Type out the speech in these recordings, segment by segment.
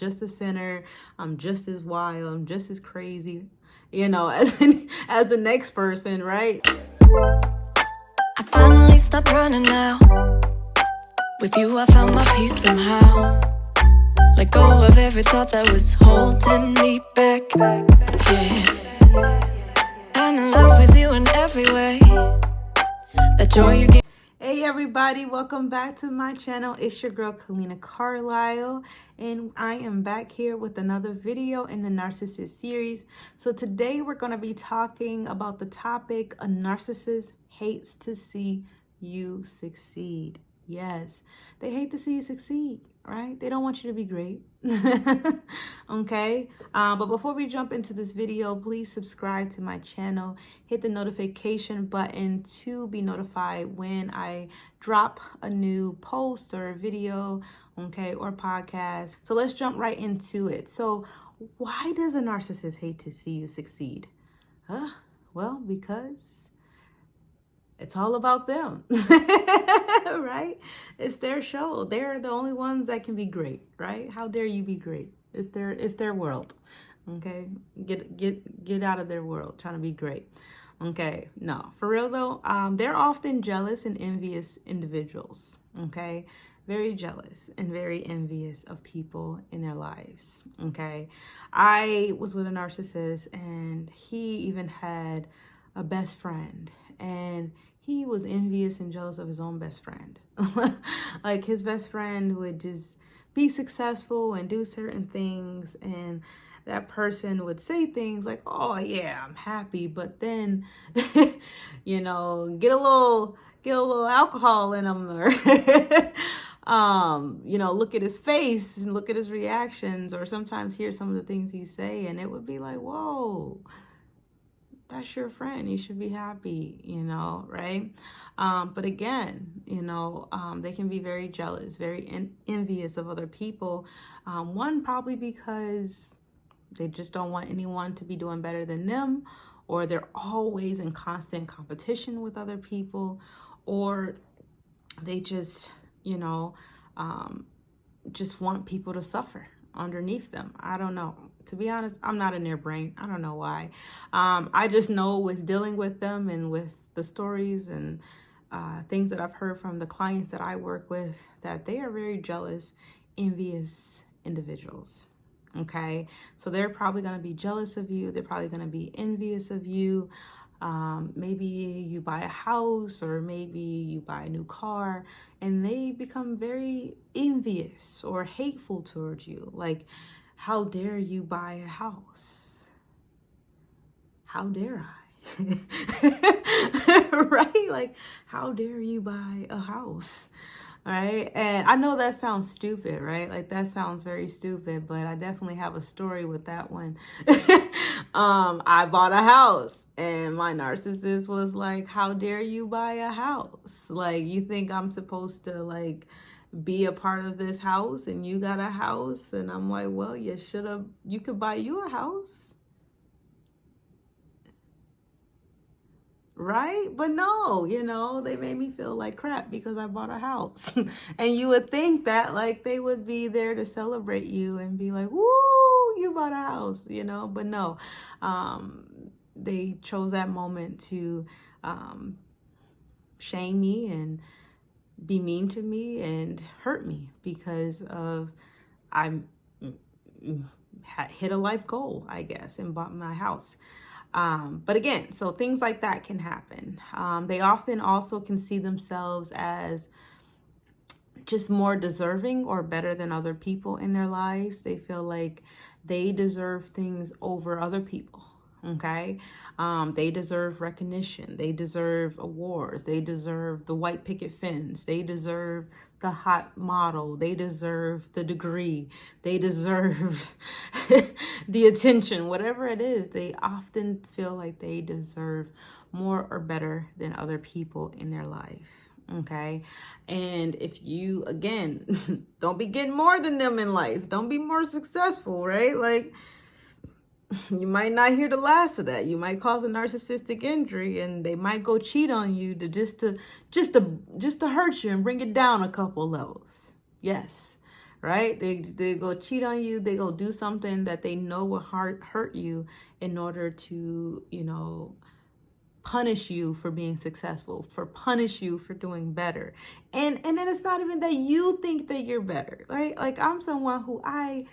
just a sinner. I'm just as wild. I'm just as crazy, as the next person, right? I finally stopped running now. With you, I found my peace somehow. Let go of every thought that was holding me back. Yeah, I'm in love with you in every way. That joy you give. Hey everybody, welcome back to my channel. It's your girl Colleena Carlisle, and I am back here with another video in the Narcissist series. So today we're going to be talking about the topic: a narcissist hates to see you succeed. Yes, they hate to see you succeed, right? They don't want you to be great. Okay, but before we jump into this video, please subscribe to my channel, hit the notification button to be notified when I drop a new post or video, okay, or podcast. So let's jump right into it. So why does a narcissist hate to see you succeed? Well, because it's all about them, right? It's their show. They're the only ones that can be great, right? How dare you be great? It's their world, okay? Get out of their world trying to be great, okay? No, for real though, they're often jealous and envious individuals, okay? Very jealous and very envious of people in their lives, okay? I was with a narcissist, and he even had a best friend, and he was envious and jealous of his own best friend. Like, his best friend would just be successful and do certain things, and that person would say things like, oh yeah, I'm happy, but then get a little alcohol in him, or look at his face and look at his reactions, or sometimes hear some of the things he say, and it would be like, whoa, that's your friend, you should be happy, right? But again, they can be very jealous, very envious of other people. One, probably because they just don't want anyone to be doing better than them, or they're always in constant competition with other people, or they just, just want people to suffer underneath them. I don't know. To be honest, I'm not in their brain. I don't know why. I just know with dealing with them and with the stories and things that I've heard from the clients that I work with, that they are very jealous, envious individuals. Okay, so they're probably going to be jealous of you. They're probably going to be envious of you. Maybe you buy a house, or maybe you buy a new car, and they become very envious or hateful towards you. Like, how dare you buy a house? How dare I? Right? Like, how dare you buy a house? Right? And I know that sounds stupid, right? Like, that sounds very stupid, but I definitely have a story with that one. I bought a house, and my narcissist was like, how dare you buy a house? Like, you think I'm supposed to, like, be a part of this house, and you got a house? And I'm like, well, you could buy you a house. Right? But no, they made me feel like crap because I bought a house. And you would think that, like, they would be there to celebrate you and be like, woo, you bought a house, but no. They chose that moment to shame me and be mean to me and hurt me because of I hit a life goal, I guess, and bought my house. But again, so things like that can happen. They often also can see themselves as just more deserving or better than other people in their lives. They feel like they deserve things over other people. Okay. They deserve recognition. They deserve awards. They deserve the white picket fence. They deserve the hot model. They deserve the degree. They deserve the attention, whatever it is. They often feel like they deserve more or better than other people in their life. Okay. And if you, again, don't be getting more than them in life. Don't be more successful, right? Like, you might not hear the last of that. You might cause a narcissistic injury, and they might go cheat on you to just to hurt you and bring it down a couple levels. Yes, right? They go cheat on you. They go do something that they know will hurt you in order to, punish you for being successful, for punish you for doing better. And then it's not even that you think that you're better, right? Like, I'm someone who I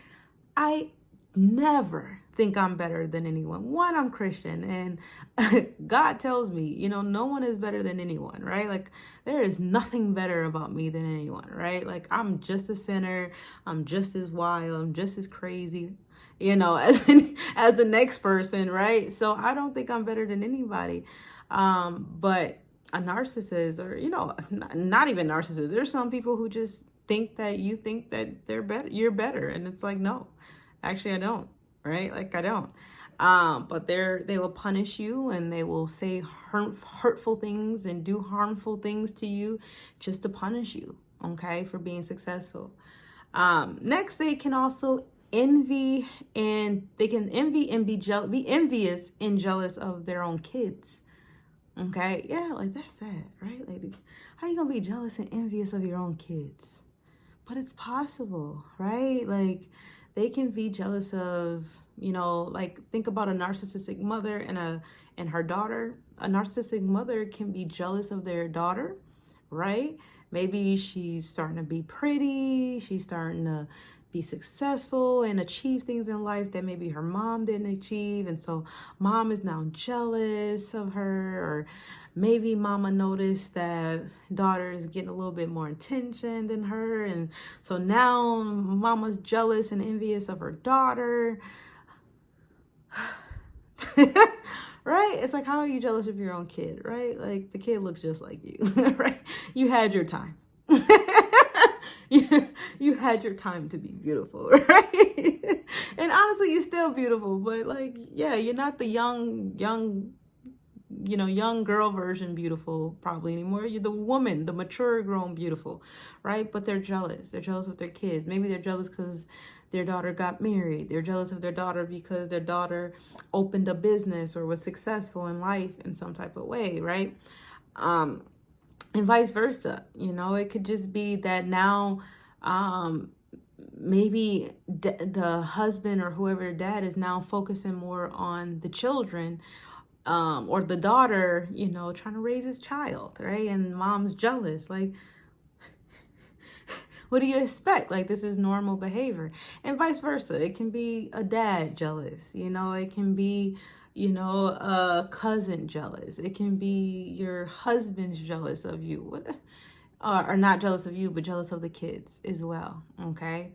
never think I'm better than anyone. One, I'm Christian, and God tells me, no one is better than anyone, right? Like, there is nothing better about me than anyone, right? Like, I'm just a sinner. I'm just as wild. I'm just as crazy, as the next person, right? So I don't think I'm better than anybody. But a narcissist, or, not even narcissists, there's some people who just think that you think that they're better, you're better. And it's like, no, actually I don't, right? Like, I don't. But they will punish you, and they will say hurtful things and do harmful things to you just to punish you, okay, for being successful. Next, they can also envy, and they can envy and be envious and jealous of their own kids. Okay, yeah, like, that's sad, right? Like, how you gonna be jealous and envious of your own kids? But it's possible, right? Like, they can be jealous of, like, think about a narcissistic mother and her daughter. A narcissistic mother can be jealous of their daughter, right? Maybe she's starting to be pretty, she's starting to be successful and achieve things in life that maybe her mom didn't achieve. And so mom is now jealous of her, or maybe mama noticed that daughter is getting a little bit more attention than her. And so now mama's jealous and envious of her daughter. Right? It's like, how are you jealous of your own kid, right? Like, the kid looks just like you, right? You had your time. You had your time to be beautiful, right? And honestly, you're still beautiful, but, like, yeah, you're not the young girl version beautiful probably anymore. You're the woman, the mature grown beautiful, right? But they're jealous. They're jealous of their kids. Maybe they're jealous because their daughter got married. They're jealous of their daughter because their daughter opened a business or was successful in life in some type of way, right? And vice versa. It could just be that now maybe the husband or whoever dad is now focusing more on the children, or the daughter, trying to raise his child, right? And mom's jealous. Like, what do you expect? Like, this is normal behavior. And vice versa. It can be a dad jealous, it can be, a cousin jealous. It can be your husband's jealous of you. Or not jealous of you, but jealous of the kids as well, okay?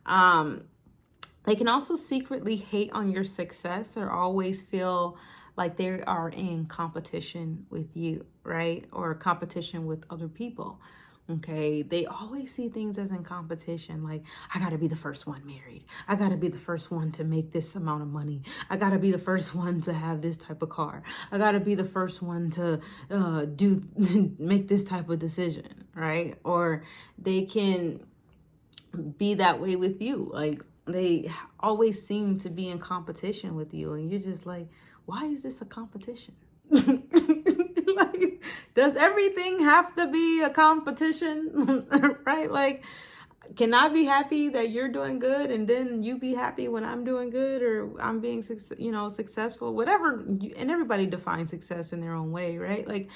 They can also secretly hate on your success, or always feel like they are in competition with you, right? Or competition with other people. Okay, they always see things as in competition. Like, I gotta be the first one married. I gotta be the first one to make this amount of money. I gotta be the first one to have this type of car. I gotta be the first one to make this type of decision, right? Or they can be that way with you. Like, they always seem to be in competition with you, and you're just like, why is this a competition? Like, does everything have to be a competition? Right? Like, can I be happy that you're doing good, and then you be happy when I'm doing good, or I'm being successful, whatever. And everybody defines success in their own way, right? Like,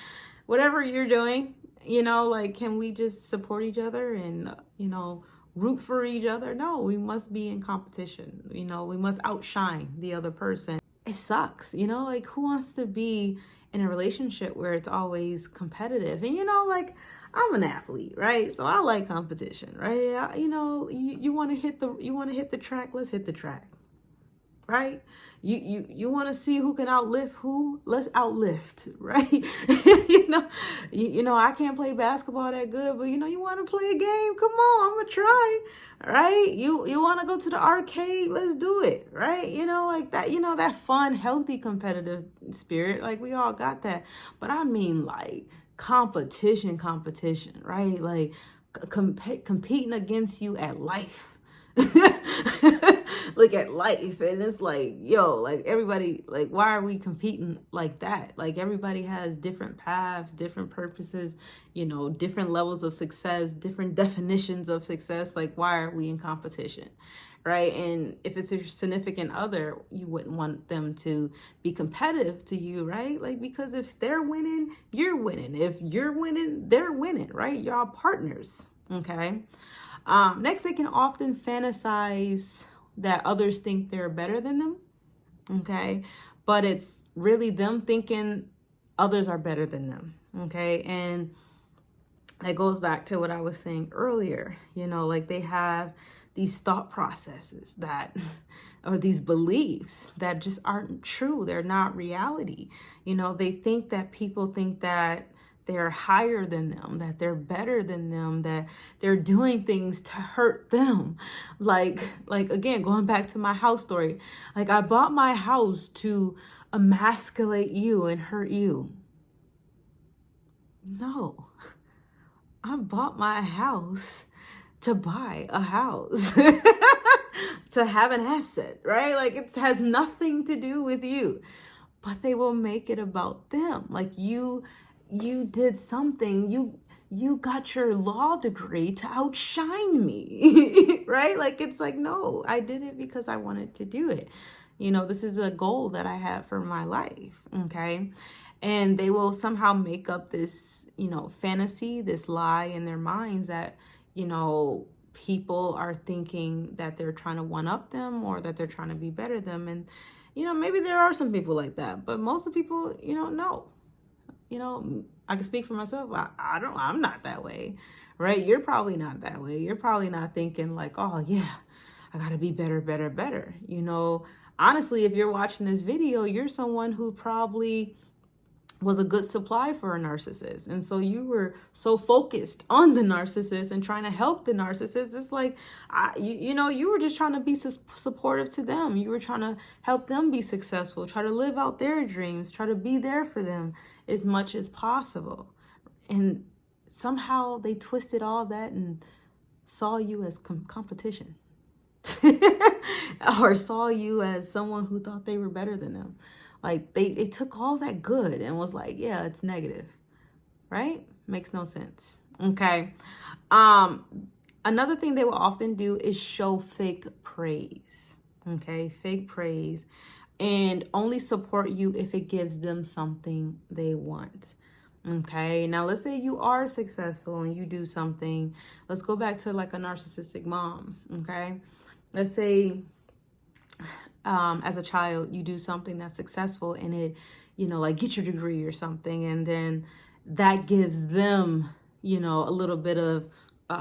whatever you're doing, like, can we just support each other and root for each other? No, we must be in competition. We must outshine the other person. It sucks, like, who wants to be in a relationship where it's always competitive? And like, I'm an athlete, right? So I like competition, right? You want to hit the track, let's hit the track, right? You want to see who can outlift who? Let's outlift, right? I can't play basketball that good, but you want to play a game? Come on, I'm gonna try, right? You want to go to the arcade? Let's do it, right? Like that. That fun, healthy, competitive spirit. Like, we all got that, but I mean, like, competition, right? Like, competing against you at life. look at life. And it's like, yo, like everybody, like, why are we competing like that? Like everybody has different paths, different purposes, you know, different levels of success, different definitions of success. Like, why are we in competition? Right? And if it's a significant other, you wouldn't want them to be competitive to you, right? Like, because if they're winning, you're winning. If you're winning, they're winning, right? Y'all partners, okay? Next, they can often fantasize that others think they're better than them, okay? But it's really them thinking others are better than them, okay? And that goes back to what I was saying earlier, you know, like they have these thought processes that, or these beliefs that just aren't true. They're not reality. You know, they think that people think that they're higher than them, that they're better than them, that they're doing things to hurt them. Like again, going back to my house story, like I bought my house to emasculate you and hurt you. No, I bought my house to buy a house, to have an asset, right? Like it has nothing to do with you, but they will make it about them. Like you did something, you got your law degree to outshine me, right? Like it's like, no, I did it because I wanted to do it. You know, this is a goal that I have for my life, okay? And they will somehow make up this, you know, fantasy, this lie in their minds that, you know, people are thinking that they're trying to one up them or that they're trying to be better than them. And, you know, maybe there are some people like that, but most of the people, you know, no. You know, I can speak for myself. I'm not that way, right? You're probably not that way. You're probably not thinking like, oh yeah, I gotta be better, better, better. You know, honestly, if you're watching this video, you're someone who probably was a good supply for a narcissist. And so you were so focused on the narcissist and trying to help the narcissist. It's like, you know, you were just trying to be supportive to them. You were trying to help them be successful, try to live out their dreams, try to be there for them as much as possible. And somehow they twisted all that and saw you as competition or saw you as someone who thought they were better than them. Like they took all that good and was like, yeah, it's negative, right? Makes no sense. Okay. Another thing they will often do is show fake praise. Okay. Fake praise, and only support you if it gives them something they want. Okay. Now let's say you are successful and you do something. Let's go back to like a narcissistic mom. Okay. Let's say, as a child, you do something that's successful and it, you know, like get your degree or something. And then that gives them, you know, a little bit of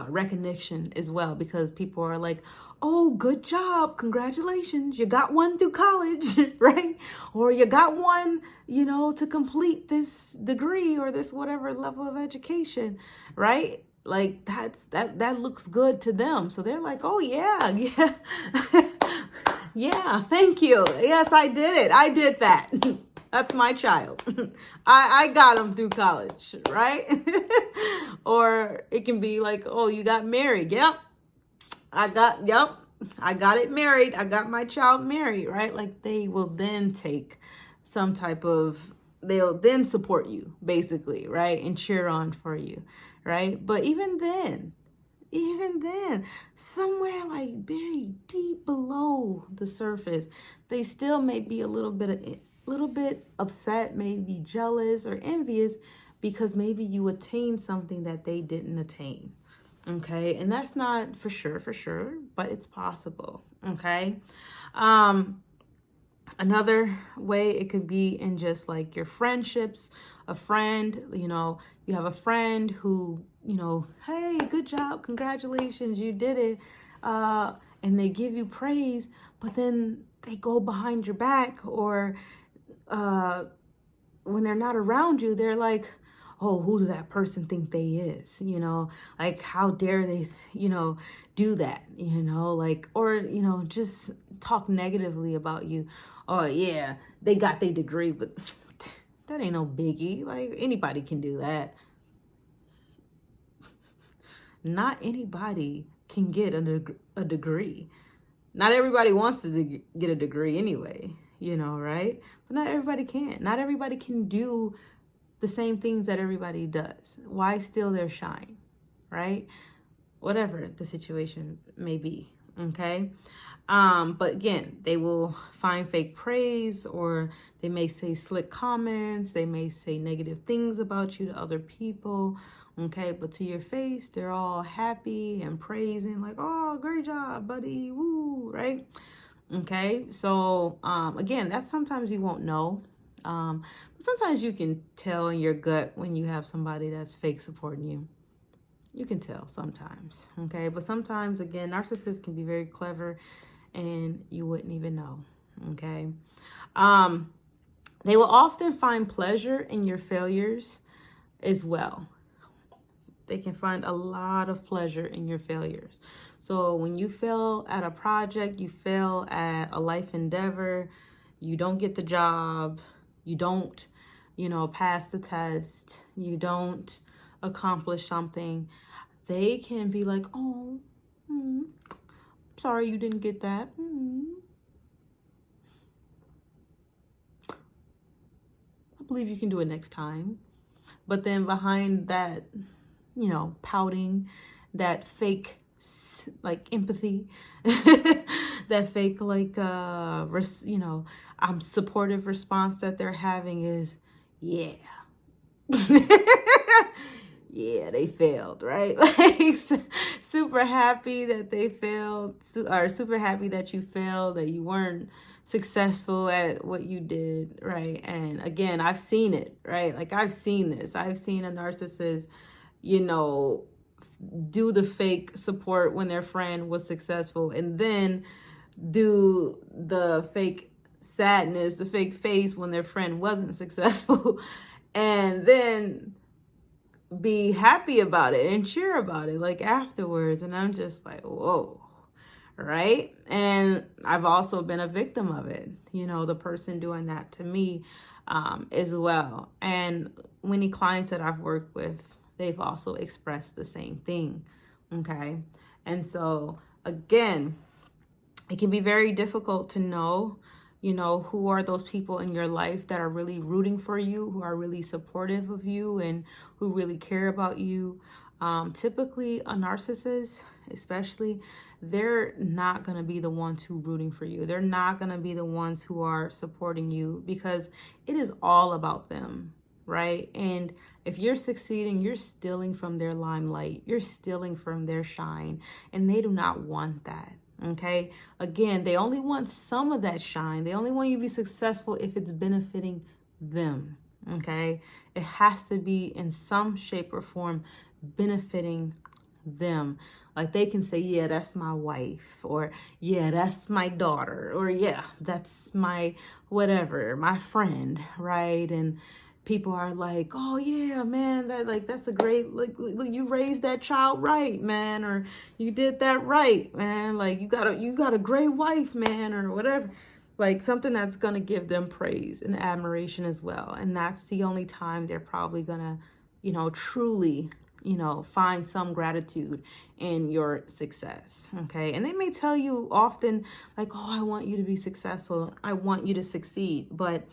recognition as well, because people are like, oh, good job. Congratulations. You got one through college, right? Or you got one, you know, to complete this degree or this whatever level of education, right? Like that looks good to them. So they're like, oh yeah, yeah. Yeah, thank you. Yes, I did it. I did that. That's my child. I got him through college, right? Or it can be like, oh, you got married. Yep. I got it married. I got my child married, right? Like they will then take some type of, they'll then support you basically, right? And cheer on for you, right? But even then, somewhere like very deep below the surface, they still may be a little bit upset, maybe jealous or envious, because maybe you attained something that they didn't attain. Okay. And that's not for sure, but it's possible. Okay. Another way it could be in just like your friendships, a friend, you know, you have a friend who, you know, hey, good job, congratulations, you did it. And they give you praise, but then they go behind your back, or when they're not around you, they're like, oh, who do that person think they is? You know, like, how dare they, you know, do that, you know, like, or, you know, just talk negatively about you. Oh yeah, they got their degree, but that ain't no biggie. Like anybody can do that. Not anybody can get a degree. Not everybody wants to get a degree anyway, you know, right? But not everybody can. Not everybody can do the same things that everybody does. Why steal their shine, right? Whatever the situation may be, okay? But again, they will find fake praise, or they may say slick comments. They may say negative things about you to other people, okay? But to your face, they're all happy and praising, like, oh, great job, buddy, woo, right? Okay, so again, that's sometimes you won't know. But sometimes you can tell in your gut when you have somebody that's fake supporting you. You can tell sometimes, okay? But sometimes, again, narcissists can be very clever and you wouldn't even know, okay? They will often find pleasure in your failures as well. They can find a lot of pleasure in your failures. So when you fail at a project, you fail at a life endeavor, you don't get the job, you don't, pass the test, you don't accomplish something, they can be like, oh, sorry you didn't get that. I believe you can do it next time. But then behind that, pouting, that fake like empathy, that fake like I'm supportive response that they're having is, yeah. Yeah, they failed, right? Like super happy that they failed, or super happy that you failed, that you weren't successful at what you did, right? And again, I've seen it, right? Like I've seen this. I've seen a narcissist, do the fake support when their friend was successful, and then do the fake sadness, the fake face when their friend wasn't successful, and then be happy about it and cheer about it like afterwards. And I'm just like, whoa, right? And I've also been a victim of it, the person doing that to me as well. And many clients that I've worked with, they've also expressed the same thing, okay? And so again, it can be very difficult to know, who are those people in your life that are really rooting for you, who are really supportive of you, and who really care about you. Typically, a narcissist, especially, they're not going to be the ones who are rooting for you. They're not going to be the ones who are supporting you, because it is all about them, right? And if you're succeeding, you're stealing from their limelight. You're stealing from their shine, and they do not want that. Okay. Again, they only want some of that shine. They only want you to be successful if it's benefiting them. Okay. It has to be in some shape or form benefiting them. Like they can say, yeah, that's my wife, or yeah, that's my daughter, or yeah, that's my whatever, my friend, right? And people are like, oh yeah, man, that's a great, look, you raised that child right, man, or you did that right, man, like you got a great wife, man, or whatever, like something that's gonna give them praise and admiration as well. And that's the only time they're probably gonna, truly, find some gratitude in your success, okay? And they may tell you often like, oh, I want you to be successful, I want you to succeed, but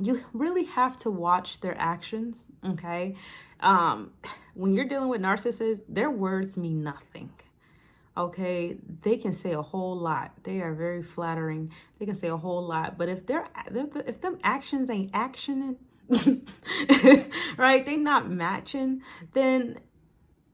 you really have to watch their actions, okay? When you're dealing with narcissists, their words mean nothing, okay? They can say a whole lot. They are very flattering. They can say a whole lot, but if them actions ain't actioning, right? They not matching, then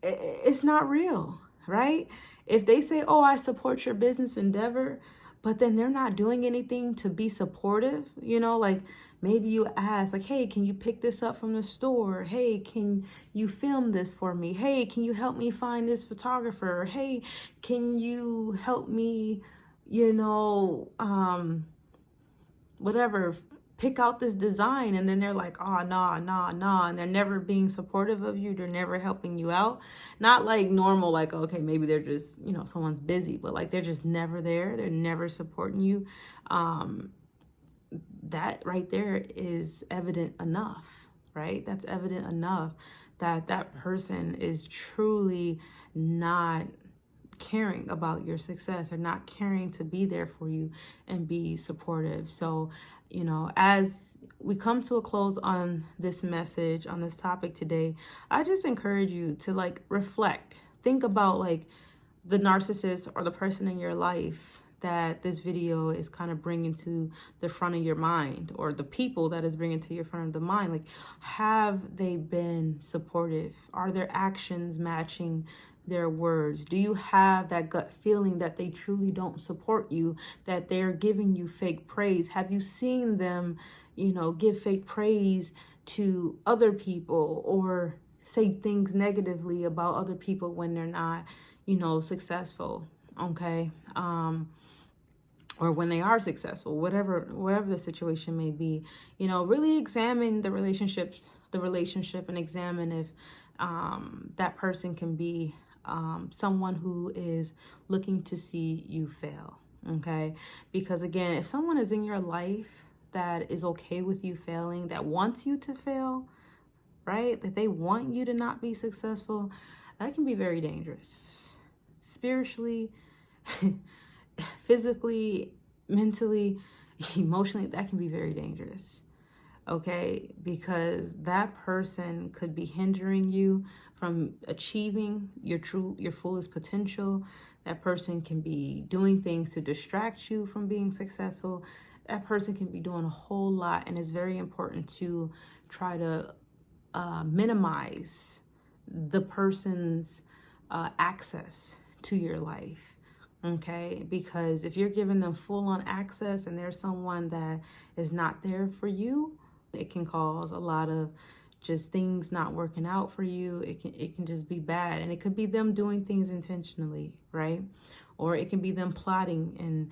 it's not real, right? If they say, oh, I support your business endeavor, but then they're not doing anything to be supportive, like maybe you ask like, hey, can you pick this up from the store? Hey, can you film this for me? Hey, can you help me find this photographer? Hey, can you help me, whatever, pick out this design? And then they're like, oh, nah. And they're never being supportive of you. They're never helping you out. Not like normal, like, okay, maybe they're just, someone's busy, but like they're just never there. They're never supporting you. That right there is evident enough, right? That's evident enough that that person is truly not caring about your success. They're not caring to be there for you and be supportive. So, you know, as we come to a close on this message, on this topic today, I just encourage you to like reflect. Think about like the narcissist or the person in your life that this video is kind of bringing to the front of your mind, or the people that is bringing to your front of the mind. Like, have they been supportive? Are their actions matching their words? Do you have that gut feeling that they truly don't support you, that they're giving you fake praise? Have you seen them, you know, give fake praise to other people or say things negatively about other people when they're not, you know, successful? Okay. Or when they are successful, whatever the situation may be, you know, really examine the relationship and examine if that person can be someone who is looking to see you fail. Okay. Because again, if someone is in your life that is okay with you failing, that wants you to fail, right? That they want you to not be successful, that can be very dangerous. Spiritually, physically, mentally, emotionally, that can be very dangerous. Okay, because that person could be hindering you from achieving your fullest potential. That person can be doing things to distract you from being successful. That person can be doing a whole lot, and it's very important to try to minimize the person's access to your life. Okay, because if you're giving them full-on access and there's someone that is not there for you, it can cause a lot of just things not working out for you. It can just be bad, and it could be them doing things intentionally, right? Or it can be them plotting and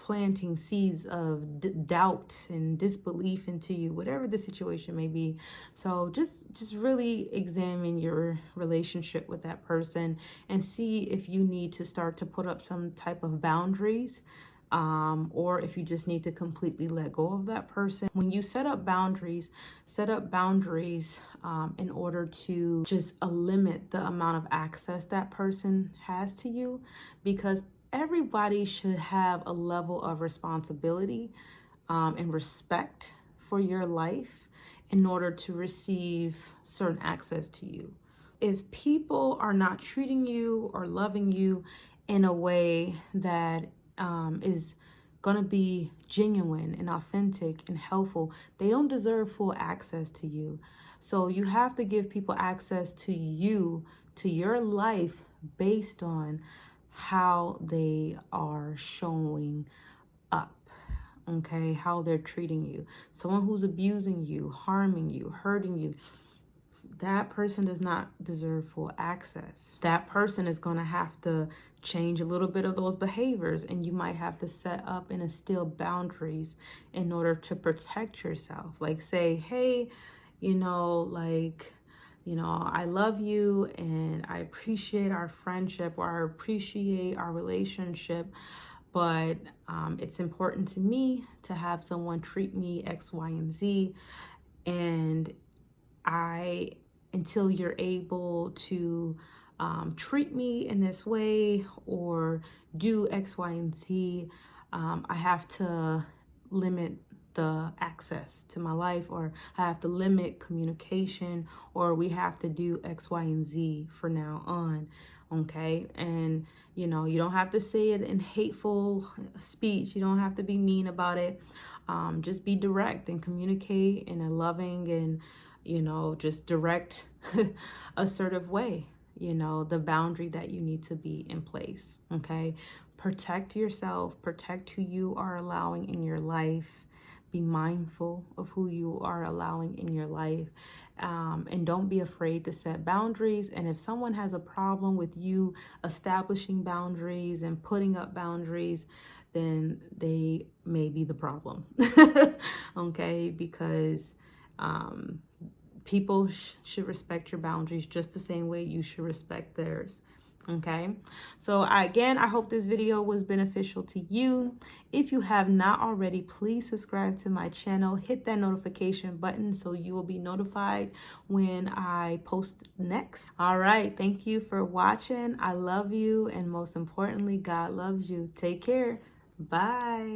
planting seeds of doubt and disbelief into you, whatever the situation may be. So just really examine your relationship with that person and see if you need to start to put up some type of boundaries, or if you just need to completely let go of that person. When you set up boundaries in order to just limit the amount of access that person has to you, because everybody should have a level of responsibility and respect for your life in order to receive certain access to you. If people are not treating you or loving you in a way that is going to be genuine and authentic and helpful, they don't deserve full access to you. So you have to give people access to you, to your life, based on how they are showing up, okay? How they're treating you. Someone who's abusing you, harming you, hurting you, that person does not deserve full access. That person is going to have to change a little bit of those behaviors, and you might have to set up and instill boundaries in order to protect yourself. Like say, hey, you know, like, you know, I love you and I appreciate our friendship, or I appreciate our relationship, but it's important to me to have someone treat me X, Y, and Z. And until you're able to treat me in this way or do X, Y, and Z, I have to limit the access to my life, or I have to limit communication, or we have to do X, Y, and Z for now on. Okay. And you know, you don't have to say it in hateful speech. You don't have to be mean about it. Just be direct and communicate in a loving and, you know, just direct, assertive way. You know, the boundary that you need to be in place. Okay. Protect yourself, protect who you are allowing in your life. Be mindful of who you are allowing in your life, and don't be afraid to set boundaries. And if someone has a problem with you establishing boundaries and putting up boundaries, then they may be the problem. Okay, because people should respect your boundaries just the same way you should respect theirs. Okay, so again, I hope this video was beneficial to you. If you have not already, please subscribe to my channel, hit that notification button so you will be notified when I post next. All right, thank you for watching. I love you, and most importantly, God loves you. Take care. Bye.